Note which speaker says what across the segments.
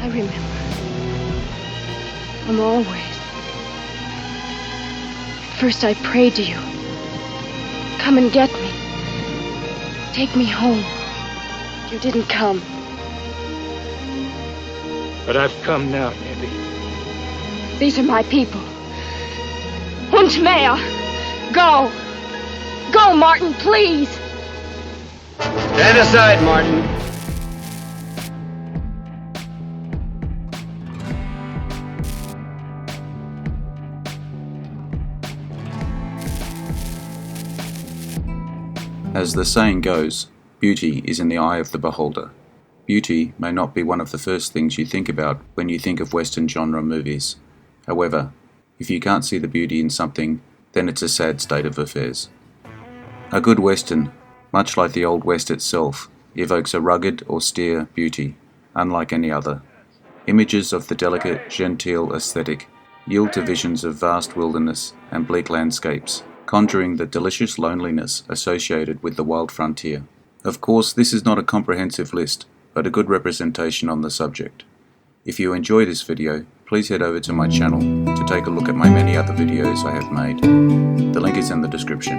Speaker 1: I remember. I'm always. First I prayed to you. Come and get me. Take me home. You didn't come.
Speaker 2: But I've come now, Nebby.
Speaker 1: These are my people. Und mehr. Go. Go, Martin, please.
Speaker 3: Stand aside, Martin.
Speaker 4: As the saying goes, beauty is in the eye of the beholder. Beauty may not be one of the first things you think about when you think of Western genre movies. However, if you can't see the beauty in something, then it's a sad state of affairs. A good Western, much like the Old West itself, evokes a rugged, austere beauty, unlike any other. Images of the delicate, genteel aesthetic yield to visions of vast wilderness and bleak landscapes, conjuring the delicious loneliness associated with the wild frontier. Of course, this is not a comprehensive list, but a good representation on the subject. If you enjoy this video, please head over to my channel to take a look at my many other videos I have made. The link is in the description.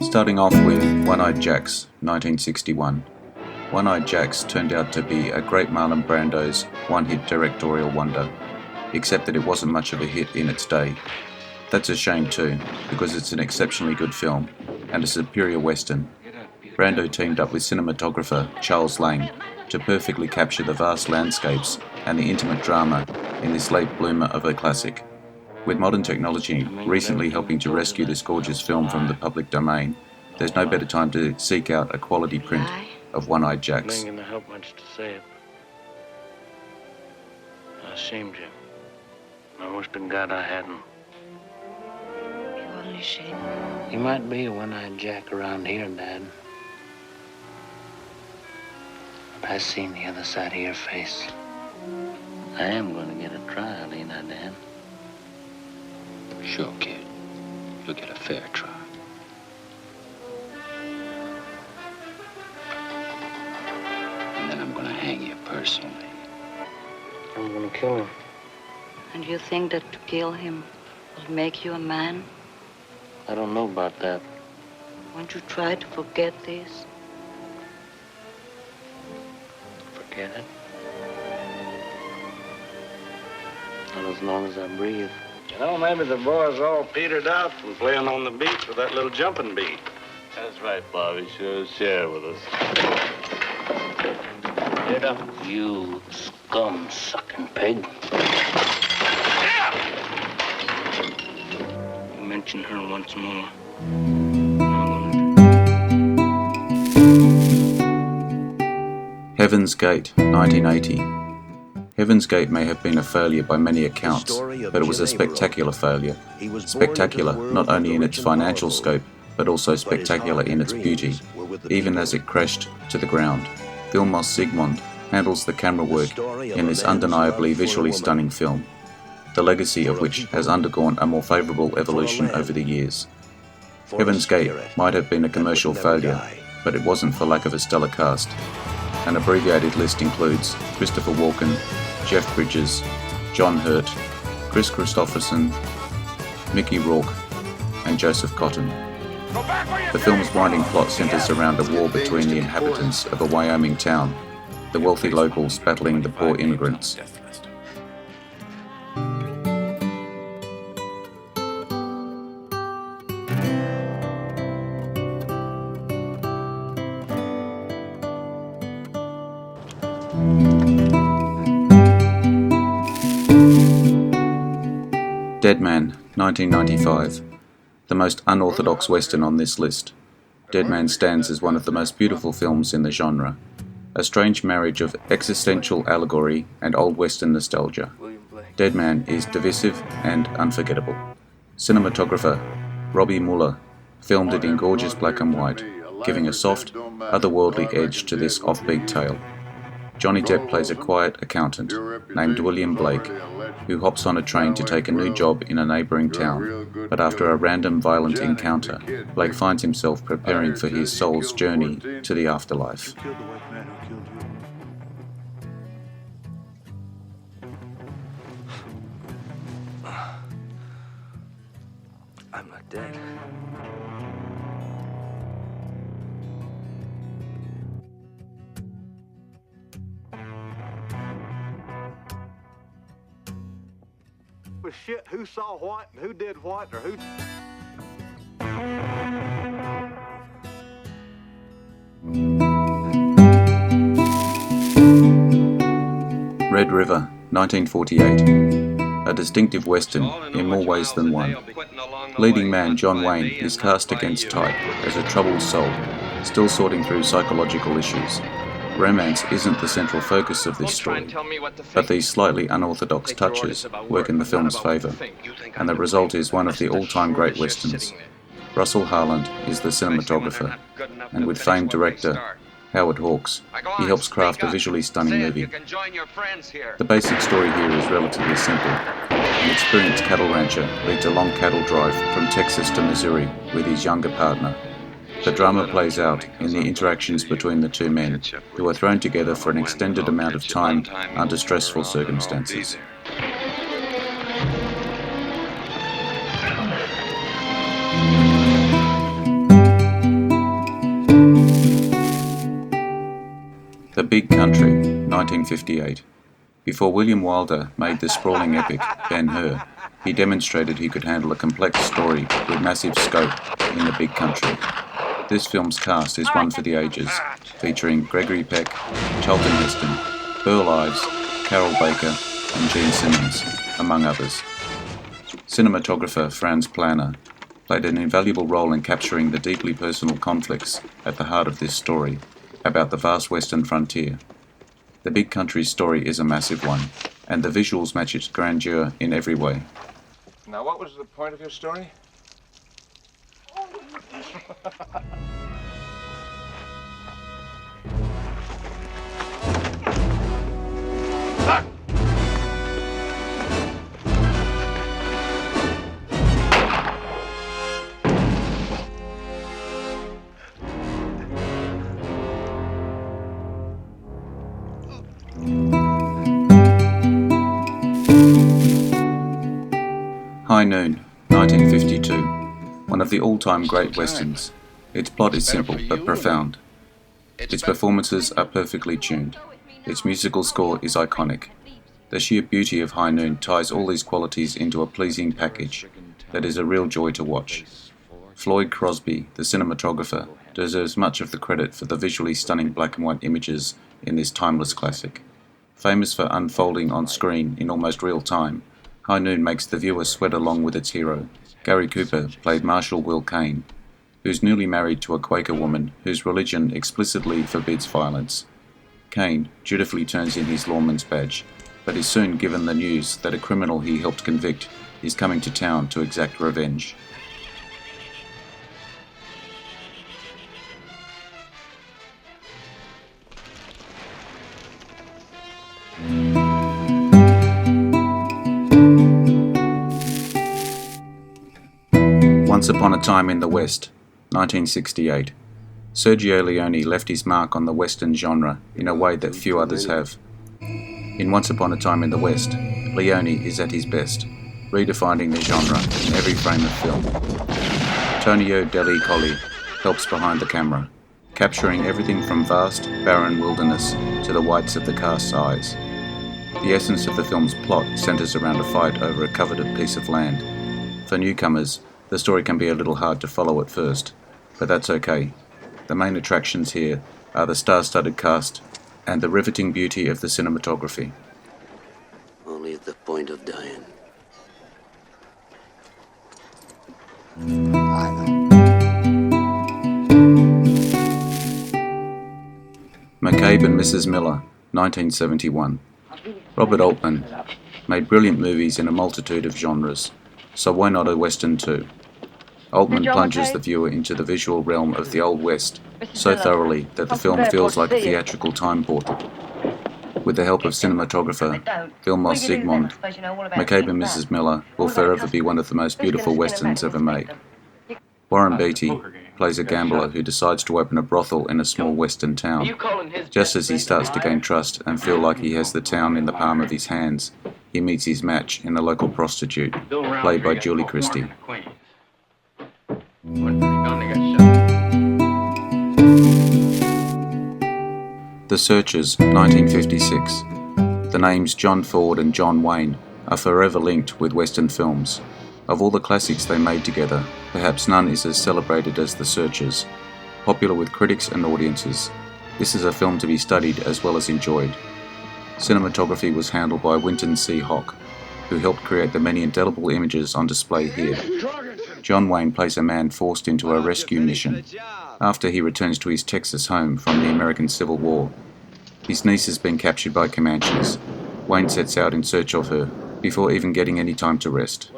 Speaker 4: Starting off with One-Eyed Jacks, 1961. One-Eyed Jacks turned out to be a great Marlon Brando's one-hit directorial wonder, except that it wasn't much of a hit in its day. That's a shame too, because it's an exceptionally good film, and a superior Western. Brando teamed up with cinematographer Charles Lang to perfectly capture the vast landscapes and the intimate drama in this late bloomer of a classic. With modern technology recently helping to rescue this gorgeous film from the public domain, there's no better time to seek out a quality print of One-Eyed Jacks.
Speaker 2: Ain't gonna help much to say it. I shamed you. I wish to God I hadn't.
Speaker 1: You only shame.
Speaker 2: You might be a one-eyed Jack around here, Dad. But I seen the other side of your face. I am going to get a trial, ain't I, Dad?
Speaker 5: Sure, kid. You'll get a fair trial. And then I'm gonna hang you personally.
Speaker 2: I'm going to kill him.
Speaker 6: And you think that to kill him will make you a man?
Speaker 2: I don't know about that.
Speaker 6: Won't you try to forget this?
Speaker 2: Forget it. Not as long as I breathe. You know, maybe the boys all petered out from playing on the beach with that little jumping bee.
Speaker 7: That's right, Bobby. Sure share with us.
Speaker 2: Get up.
Speaker 7: You scum-sucking pig.
Speaker 2: You mention her once more.
Speaker 4: Heaven's Gate, 1980. Heaven's Gate may have been a failure by many accounts, but it was a spectacular failure. Spectacular not only in its financial scope, but also spectacular in its beauty, even as it crashed to the ground. Vilmos Zsigmond handles the camera work in this undeniably visually stunning film, the legacy of which has undergone a more favourable evolution over the years. Heaven's Gate might have been a commercial failure, but it wasn't for lack of a stellar cast. An abbreviated list includes Christopher Walken, Jeff Bridges, John Hurt, Chris Christopherson, Mickey Rourke, and Joseph Cotton. The film's winding plot centers around a war between the inhabitants of a Wyoming town, the wealthy locals battling the poor immigrants. Dead Man, 1995. The most unorthodox Western on this list. Dead Man stands as one of the most beautiful films in the genre. A strange marriage of existential allegory and old Western nostalgia. Dead Man is divisive and unforgettable. Cinematographer Robbie Muller filmed it in gorgeous black and white, giving a soft, otherworldly edge to this offbeat tale. Johnny Depp plays a quiet accountant named William Blake, who hops on a train to take a new job in a neighbouring town. But after a random violent encounter, Blake finds himself preparing for his soul's journey to the afterlife.
Speaker 8: I'm not dead.
Speaker 9: But shit, who saw what and who did what or who...
Speaker 4: Red River, 1948. A distinctive western in more ways than one. Leading man John Wayne is cast against type as a troubled soul, still sorting through psychological issues. Romance isn't the central focus of this story, but these slightly unorthodox touches work in the film's favour, and the result is one of the all-time great westerns. Russell Harland is the cinematographer, and with famed director Howard Hawks, he helps craft a visually stunning movie. The basic story here is relatively simple. An experienced cattle rancher leads a long cattle drive from Texas to Missouri with his younger partner. The drama plays out in the interactions between the two men, who are thrown together for an extended amount of time under stressful circumstances. The Big Country, 1958. Before William Wilder made the sprawling epic Ben-Hur, he demonstrated he could handle a complex story with massive scope in the Big Country. This film's cast is one for the ages, featuring Gregory Peck, Charlton Heston, Burl Ives, Carol Baker, and Gene Simmons, among others. Cinematographer Franz Planer played an invaluable role in capturing the deeply personal conflicts at the heart of this story about the vast western frontier. The Big Country's story is a massive one, and the visuals match its grandeur in every way.
Speaker 8: Now, what was the point of your story?
Speaker 4: High Noon, 1952. One of the all-time great westerns. Its plot is simple but profound. Its performances are perfectly tuned. Its musical score is iconic. The sheer beauty of High Noon ties all these qualities into a pleasing package that is a real joy to watch. Floyd Crosby, the cinematographer, deserves much of the credit for the visually stunning black and white images in this timeless classic. Famous for unfolding on screen in almost real time, High Noon makes the viewer sweat along with its hero. Gary Cooper played Marshal Will Kane, who's newly married to a Quaker woman whose religion explicitly forbids violence. Kane dutifully turns in his lawman's badge, but is soon given the news that a criminal he helped convict is coming to town to exact revenge. Once Upon a Time in the West, 1968. Sergio Leone left his mark on the Western genre in a way that few others have. In Once Upon a Time in the West, Leone is at his best, redefining the genre in every frame of film. Tonio Deli Colli helps behind the camera, capturing everything from vast, barren wilderness to the whites of the cast's eyes. The essence of the film's plot centres around a fight over a coveted piece of land. For newcomers, the story can be a little hard to follow at first, but that's okay. The main attractions here are the star-studded cast and the riveting beauty of the cinematography.
Speaker 5: Only at the point of dying.
Speaker 4: Macab and Mrs Miller, 1971. Robert Altman made brilliant movies in a multitude of genres, so why not a western too? Altman plunges the viewer into the visual realm of the Old West so thoroughly that the film feels like a theatrical time portal. With the help of cinematographer Vilmos Zsigmond, Macab and Mrs Miller will forever be one of the most beautiful westerns ever made. Warren Beatty plays a gambler who decides to open a brothel in a small western town. Just as he starts to gain trust and feel like he has the town in the palm of his hands, he meets his match in a local prostitute, played by Julie Christie. The Searchers, 1956. The names John Ford and John Wayne are forever linked with Western films. Of all the classics they made together, perhaps none is as celebrated as The Searchers. Popular with critics and audiences, this is a film to be studied as well as enjoyed. Cinematography was handled by Winton C. Hock, who helped create the many indelible images on display here. John Wayne plays a man forced into a rescue mission after he returns to his Texas home from the American Civil War. His niece has been captured by Comanches. Wayne sets out in search of her, before even getting any time to rest.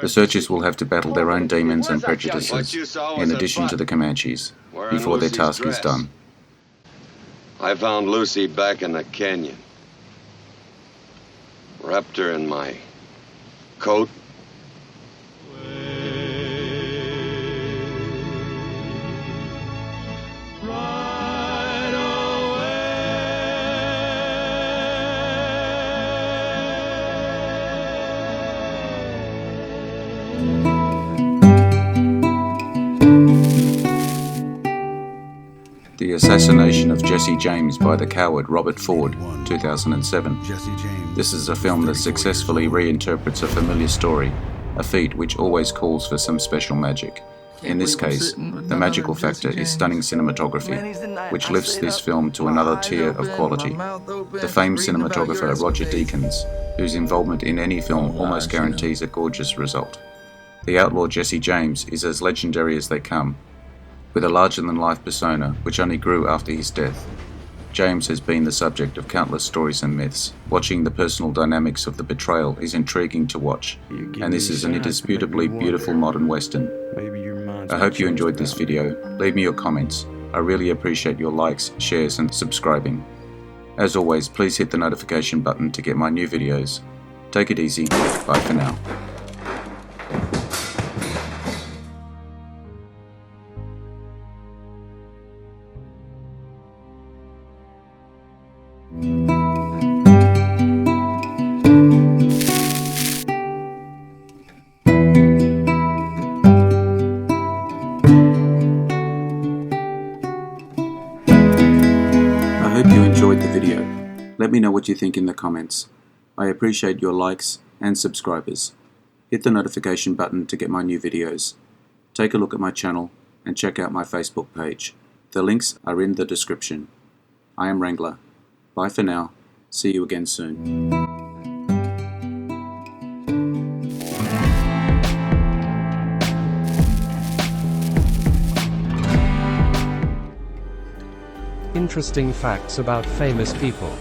Speaker 4: The searchers will have to battle their own demons and prejudices, in addition to the Comanches, before their task is done.
Speaker 10: I found Lucy back in the canyon. Wrapped her in my coat.
Speaker 4: The Assassination of Jesse James by the coward Robert Ford, 2007. This is a film that successfully reinterprets a familiar story, a feat which always calls for some special magic. In this case, the magical factor is stunning cinematography, which lifts this film to another tier of quality. The famed cinematographer Roger Deakins, whose involvement in any film almost guarantees a gorgeous result. The outlaw Jesse James is as legendary as they come, with a larger-than-life persona which only grew after his death. James has been the subject of countless stories and myths. Watching the personal dynamics of the betrayal is intriguing to watch, and this is an indisputably beautiful modern western. I hope you enjoyed this video. Leave me your comments. I really appreciate your likes, shares and subscribing. As always, please hit the notification button to get my new videos. Take it easy. Bye for now. I hope you enjoyed the video. Let me know what you think in the comments. I appreciate your likes and subscribers. Hit the notification button to get my new videos. Take a look at my channel and check out my Facebook page. The links are in the description. I am Wrangler. Bye for now. See you again soon.
Speaker 11: Interesting facts about famous people.